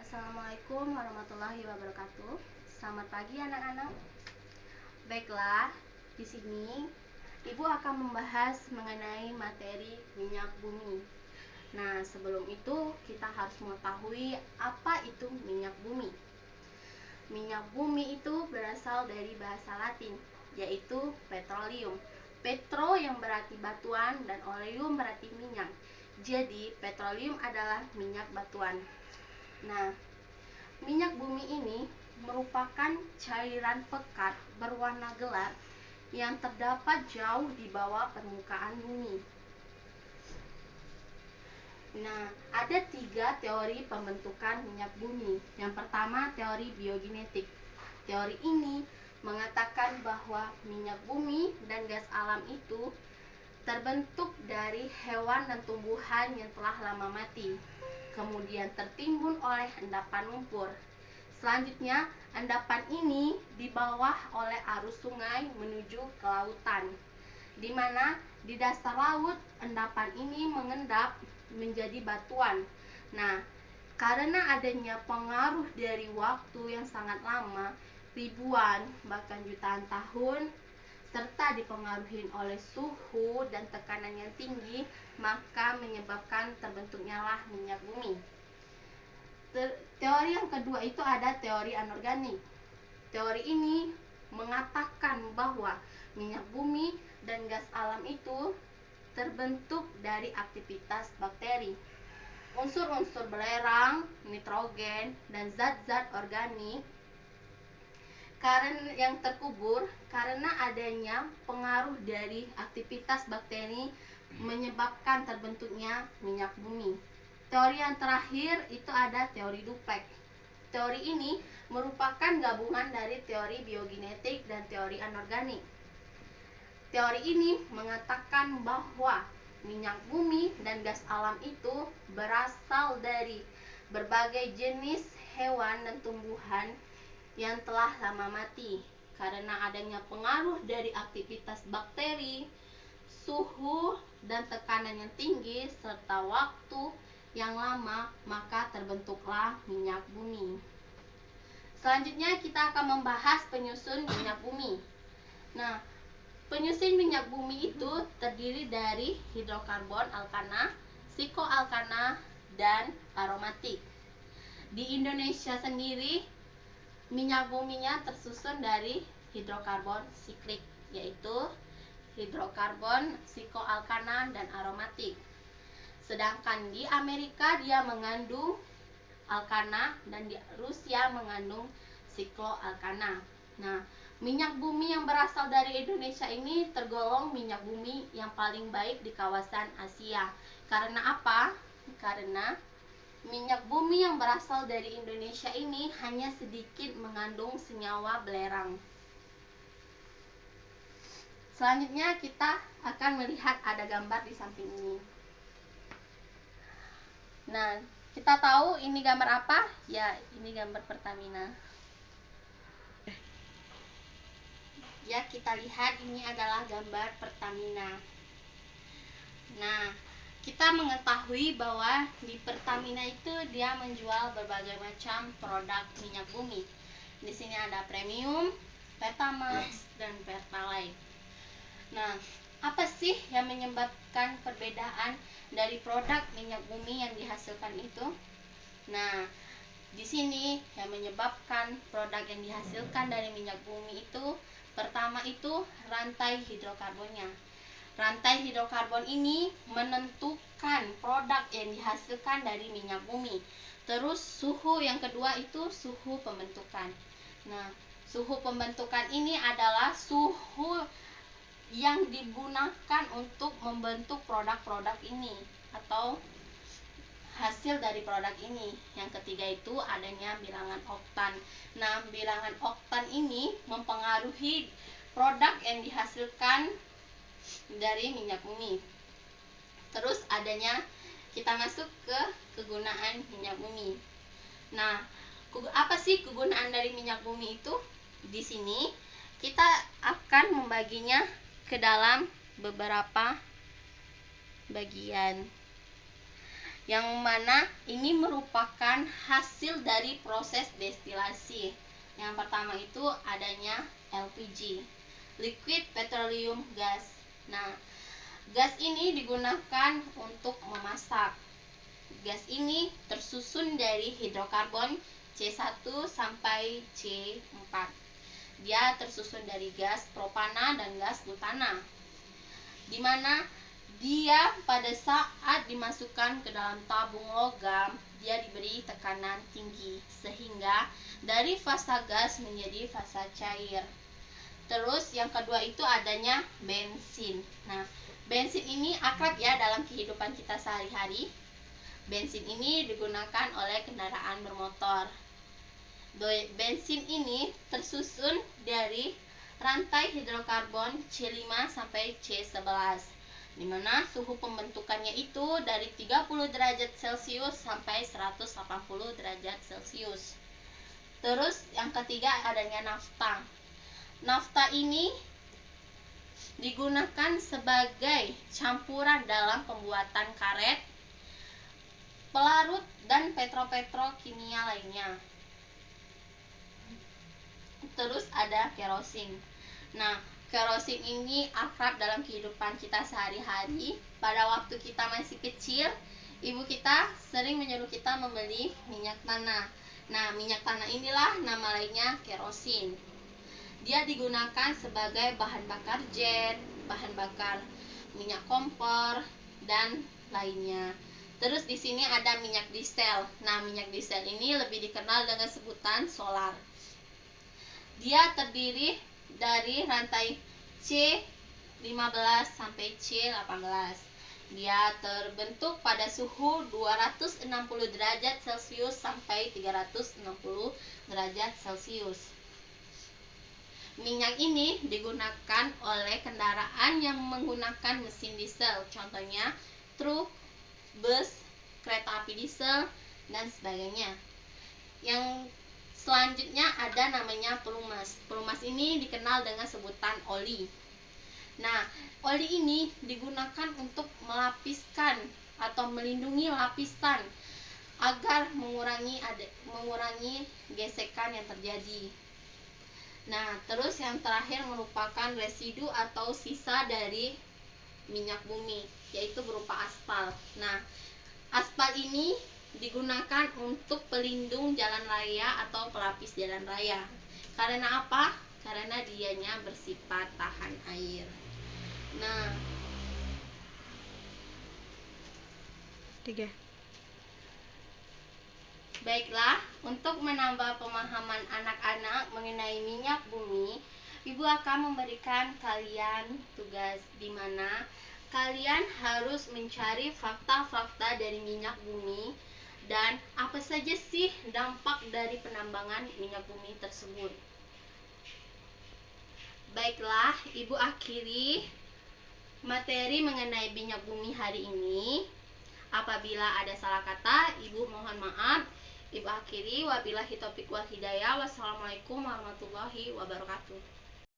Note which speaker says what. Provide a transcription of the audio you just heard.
Speaker 1: Assalamualaikum warahmatullahi wabarakatuh. Selamat pagi anak-anak. Baiklah, di sini Ibu akan membahas mengenai materi minyak bumi. Nah, sebelum itu kita harus mengetahui apa itu minyak bumi. Minyak bumi itu berasal dari bahasa Latin, yaitu petroleum. Petro yang berarti batuan dan oleum berarti minyak. Jadi, petroleum adalah minyak batuan. Nah, minyak bumi ini merupakan cairan pekat berwarna gelap yang terdapat jauh di bawah permukaan bumi. Nah, ada 3 teori pembentukan minyak bumi. Yang pertama, teori biogenetik. Teori ini mengatakan bahwa minyak bumi dan gas alam itu terbentuk dari hewan dan tumbuhan yang telah lama mati, kemudian tertimbun oleh endapan lumpur. Selanjutnya, endapan ini dibawa oleh arus sungai menuju ke lautan, di mana di dasar laut endapan ini mengendap menjadi batuan. Nah, karena adanya pengaruh dari waktu yang sangat lama, ribuan bahkan jutaan tahun, serta dipengaruhi oleh suhu dan tekanan yang tinggi, maka menyebabkan terbentuknya lah minyak bumi. Teori yang kedua itu ada teori anorganik. Teori ini mengatakan bahwa minyak bumi dan gas alam itu terbentuk dari aktivitas bakteri. Unsur-unsur belerang, nitrogen, dan zat-zat organik karena yang terkubur karena adanya pengaruh dari aktivitas bakteri menyebabkan terbentuknya minyak bumi. Teori yang terakhir itu ada teori duplex. Teori ini merupakan gabungan dari teori biogenetik dan teori anorganik. Teori ini mengatakan bahwa minyak bumi dan gas alam itu berasal dari berbagai jenis hewan dan tumbuhan yang telah lama mati karena adanya pengaruh dari aktivitas bakteri, suhu dan tekanan yang tinggi serta waktu yang lama, maka terbentuklah minyak bumi. Selanjutnya kita akan membahas penyusun minyak bumi. Nah, penyusun minyak bumi itu terdiri dari hidrokarbon alkana, psikoalkana, dan aromatik. Di Indonesia sendiri, minyak buminya tersusun dari hidrokarbon siklik, yaitu hidrokarbon, psikoalkana, dan aromatik. Sedangkan di Amerika dia mengandung alkana dan di Rusia mengandung sikloalkana. Nah, minyak bumi yang berasal dari Indonesia ini tergolong minyak bumi yang paling baik di kawasan Asia. Karena apa? Karena minyak bumi yang berasal dari Indonesia ini hanya sedikit mengandung senyawa belerang. Selanjutnya kita akan melihat ada gambar di samping ini. Nah, kita tahu ini gambar apa? Ya, ini gambar Pertamina. Ya, kita lihat ini adalah gambar Pertamina. Nah, kita mengetahui bahwa di Pertamina itu dia menjual berbagai macam produk minyak bumi. Di sini ada premium, Pertamax, dan Pertalite. Nah, apa sih yang menyebabkan perbedaan dari produk minyak bumi yang dihasilkan itu? Nah, di sini yang menyebabkan produk yang dihasilkan dari minyak bumi itu, pertama itu rantai hidrokarbonnya. Rantai hidrokarbon ini menentukan produk yang dihasilkan dari minyak bumi. Terus suhu yang kedua itu suhu pembentukan. Nah, suhu pembentukan ini adalah suhu yang digunakan untuk membentuk produk-produk ini atau hasil dari produk ini. Yang ketiga itu adanya bilangan oktan. Nah, bilangan oktan ini mempengaruhi produk yang dihasilkan dari minyak bumi. Terus adanya, kita masuk ke kegunaan minyak bumi. Nah, apa sih kegunaan dari minyak bumi itu? Di sini kita akan membaginya ke dalam beberapa bagian. yang mana ini merupakan hasil dari proses destilasi. Yang pertama itu adanya LPG, liquid petroleum gas. Nah, gas ini digunakan untuk memasak. Gas ini tersusun dari hidrokarbon C1 sampai C4. Dia tersusun dari gas propana dan gas butana, di mana dia pada saat dimasukkan ke dalam tabung logam, dia diberi tekanan tinggi sehingga dari fasa gas menjadi fasa cair. Terus yang kedua itu adanya bensin. Nah, bensin ini akrab ya dalam kehidupan kita sehari-hari. Bensin ini digunakan oleh kendaraan bermotor. Bensin ini tersusun dari rantai hidrokarbon C5 sampai C11, di mana suhu pembentukannya itu dari 30 derajat Celcius sampai 180 derajat Celcius. Terus yang ketiga adanya nafta. Nafta ini digunakan sebagai campuran dalam pembuatan karet, pelarut, dan petrokimia lainnya. Terus ada kerosin. Nah, kerosin ini akrab dalam kehidupan kita sehari-hari. Pada waktu kita masih kecil, ibu kita sering menyuruh kita membeli minyak tanah. Nah, minyak tanah inilah nama lainnya kerosin. Dia digunakan sebagai bahan bakar jet, bahan bakar minyak kompor, dan lainnya. Terus di sini ada minyak diesel. Nah, minyak diesel ini lebih dikenal dengan sebutan solar. Dia terdiri dari rantai C15 sampai C18. Dia terbentuk pada suhu 260 derajat Celcius sampai 360 derajat Celcius. Minyak ini digunakan oleh kendaraan yang menggunakan mesin diesel, contohnya truk, bus, kereta api diesel, dan sebagainya. Yang selanjutnya ada namanya pelumas. Pelumas ini dikenal dengan sebutan oli. Nah, oli ini digunakan untuk melapiskan atau melindungi lapisan agar mengurangi gesekan yang terjadi. Nah, terus yang terakhir merupakan residu atau sisa dari minyak bumi, yaitu berupa aspal. Nah, aspal ini digunakan untuk pelindung jalan raya atau pelapis jalan raya. Karena apa? Karena dianya bersifat tahan air. Nah,
Speaker 2: 3.
Speaker 1: Baiklah, untuk menambah pemahaman anak-anak mengenai minyak bumi, Ibu akan memberikan kalian tugas di mana kalian harus mencari fakta-fakta dari minyak bumi dan apa saja sih dampak dari penambangan minyak bumi tersebut. Baiklah, Ibu akhiri materi mengenai minyak bumi hari ini. Apabila ada salah kata, Ibu mohon maaf. Ibu akhiri, wabillahi taufiq wal hidayah. Wassalamualaikum warahmatullahi wabarakatuh.